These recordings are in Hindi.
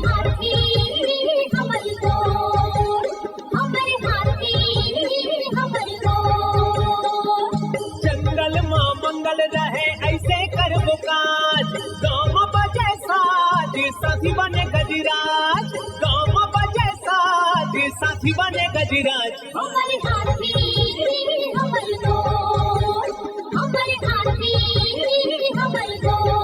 हाथी हमर गोर, हमर हाथी हमर गोर। जंगल मां मंगल रहे ऐसे करबो काज, गाँव बजे साज साथी बने गजराज, गाँव बजे साज साथी बने गजराज। हमर हाथी हमर गोर, हमर हाथी हमर गोर।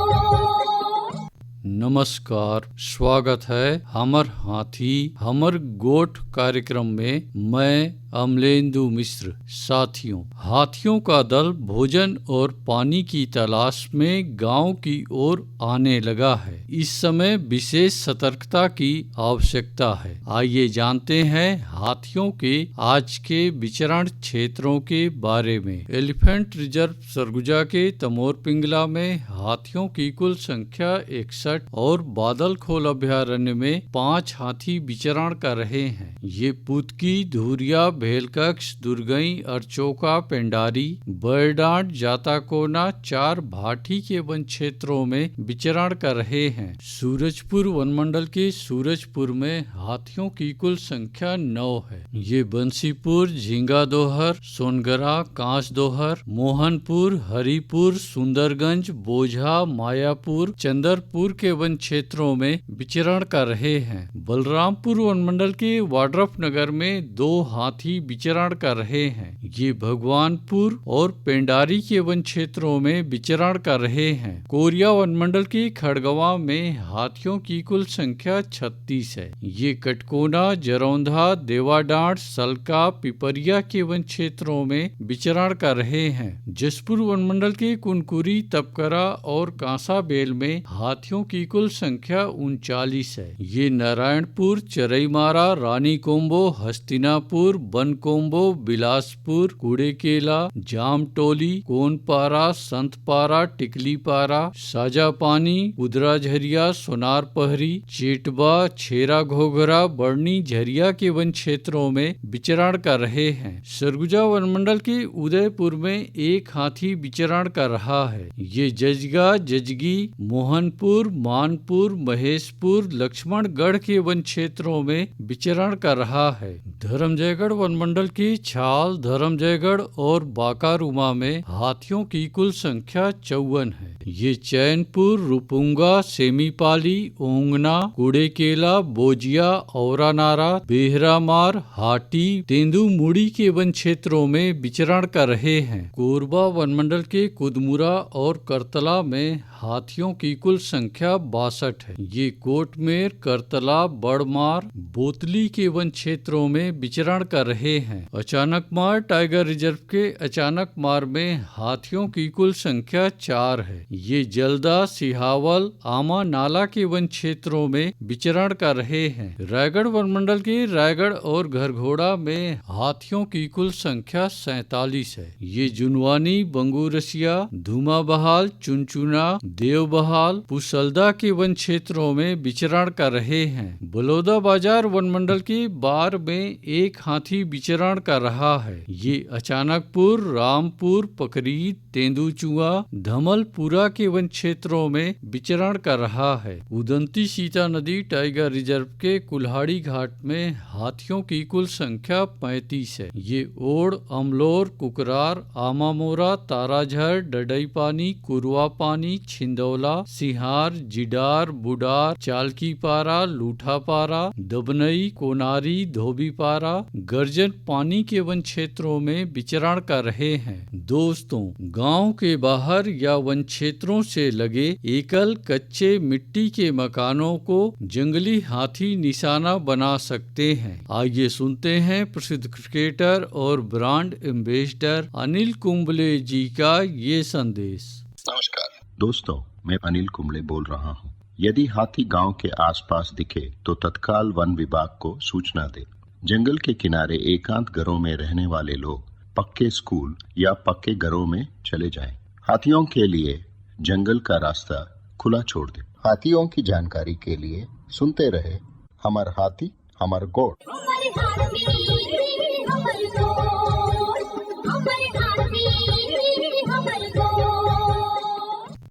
नमस्कार, स्वागत है हमर हाथी हमर गोठ कार्यक्रम में। मैं अमलेंदु मिश्र। साथियों, हाथियों का दल भोजन और पानी की तलाश में गांव की ओर आने लगा है। इस समय विशेष सतर्कता की आवश्यकता है। आइए जानते हैं हाथियों के आज के विचरण क्षेत्रों के बारे में। एलिफेंट रिजर्व सरगुजा के तमोर पिंगला में हाथियों की कुल संख्या 61 और बादल खोल अभयारण्य में 5 हाथी विचरण कर रहे हैं। ये पुतकी, धुरिया, भेलकक्ष, दुर्गई, अरचोका, पेंडारी, बरडांड, जाताकोना 4 भाटी के वन क्षेत्रों में विचरण कर रहे हैं। सूरजपुर वनमंडल के सूरजपुर में हाथियों की कुल संख्या 9 है। ये बंसीपुर, झींगा दोहर, सोनगरा, कांस दोहर, मोहनपुर, हरिपुर, सुंदरगंज, बोझा, मायापुर, चंदरपुर के वन क्षेत्रों में विचरण कर रहे हैं। बलरामपुर वनमंडल के वाड्रफ नगर में 2 हाथी विचरण कर रहे हैं। ये भगवानपुर और पेंडारी के वन क्षेत्रों में विचरण कर रहे हैं। कोरिया वनमंडल के खड़गवा में हाथियों की कुल संख्या 36 है। ये कटकोना, जरौंधा, देवाडांड, सलका, पिपरिया के वन क्षेत्रों में विचरण कर रहे हैं। जसपुर वनमंडल के कुनकुरी, तपकरा और कांसाबेल में हाथियों की कुल संख्या 39 है। ये नारायणपुर, चरईमारा, रानी कोम्बो, हस्तिनापुर, बनकोम्बो, बिलासपुर, कुड़ेकेला, जामटोली, कोनपारा, संतपारा, टिकलीपारा, साजापानी, उदरा झरिया, सोनार पहरी, चेटबा, छेरा घोघरा, बड़नी झरिया के वन क्षेत्रों में विचरण कर रहे हैं। सरगुजा वनमंडल के उदयपुर में 1 हाथी विचरण कर रहा है। ये जजगा, जजगी, मोहनपुर, मानपुर, महेशपुर, लक्ष्मणगढ़ के वन क्षेत्रों में विचरण कर रहा है। धर्मजयगढ़ वनमंडल की छाल, धर्मजयगढ़ और बाकारूमा में हाथियों की कुल संख्या 54 है। ये चैनपुर, रुपुंगा, सेमीपाली, ओंगना, कुड़ेकेला, बोजिया, औरानारा, बेहरामार, हाटी, तेंदुमुड़ी के वन क्षेत्रों में विचरण कर रहे हैं। कोरबा वनमंडल के कुदमुरा और करतला में हाथियों की कुल संख्या 62 है। ये कोटमेर, करतला, बड़मार, बोतली के वन क्षेत्रों में विचरण कर रहे हैं। अचानकमार टाइगर रिजर्व के अचानकमार में हाथियों की कुल संख्या 4 है। ये जल्दा, सिहावल, आमा नाला के वन क्षेत्रों में विचरण कर रहे हैं। रायगढ़ वनमंडल के रायगढ़ और घरघोड़ा में हाथियों की कुल संख्या 47 है। ये जुनवानी, बंगूरसिया, धुमाबहाल, चुनचुना, देवबहाल, पुसलदा के वन क्षेत्रों में विचरण कर रहे हैं। बलौदा बाजार वनमंडल के बार में 1 हाथी विचरण कर रहा है। ये अचानकपुर, रामपुर, पकरीद, तेंदुचुआ, धमलपुरा के वन क्षेत्रों में विचरण कर रहा है। उदंती सीता नदी टाइगर रिजर्व के कुल्हाड़ी घाट में हाथियों की कुल संख्या 35 है। ये ओड़, अमलोर, कुकरार, आमामोरा, ताराझर, डडईपानी, कुरवापानी, छिंदौला, सिहार, जिडार, बुडार, चालकीपारा, लूठापारा, दबनई, कोनारी, धोबीपारा, गर्जन पानी के वन क्षेत्रों में विचरण कर रहे हैं। दोस्तों, गांव के बाहर या वन क्षेत्रों से लगे एकल कच्चे मिट्टी के मकानों को जंगली हाथी निशाना बना सकते हैं। आइए सुनते हैं प्रसिद्ध क्रिकेटर और ब्रांड एम्बेसडर अनिल कुंबले जी का ये संदेश। नमस्कार दोस्तों, मैं अनिल कुंबले बोल रहा हूँ। यदि हाथी गांव के आसपास दिखे तो तत्काल वन विभाग को सूचना दे। जंगल के किनारे एकांत घरों में रहने वाले लोग पक्के स्कूल या पक्के घरों में चले जाएं। हाथियों के लिए जंगल का रास्ता खुला छोड़ दे। हाथियों की जानकारी के लिए सुनते रहे हमर हाथी हमर गोठ। हमर हाथी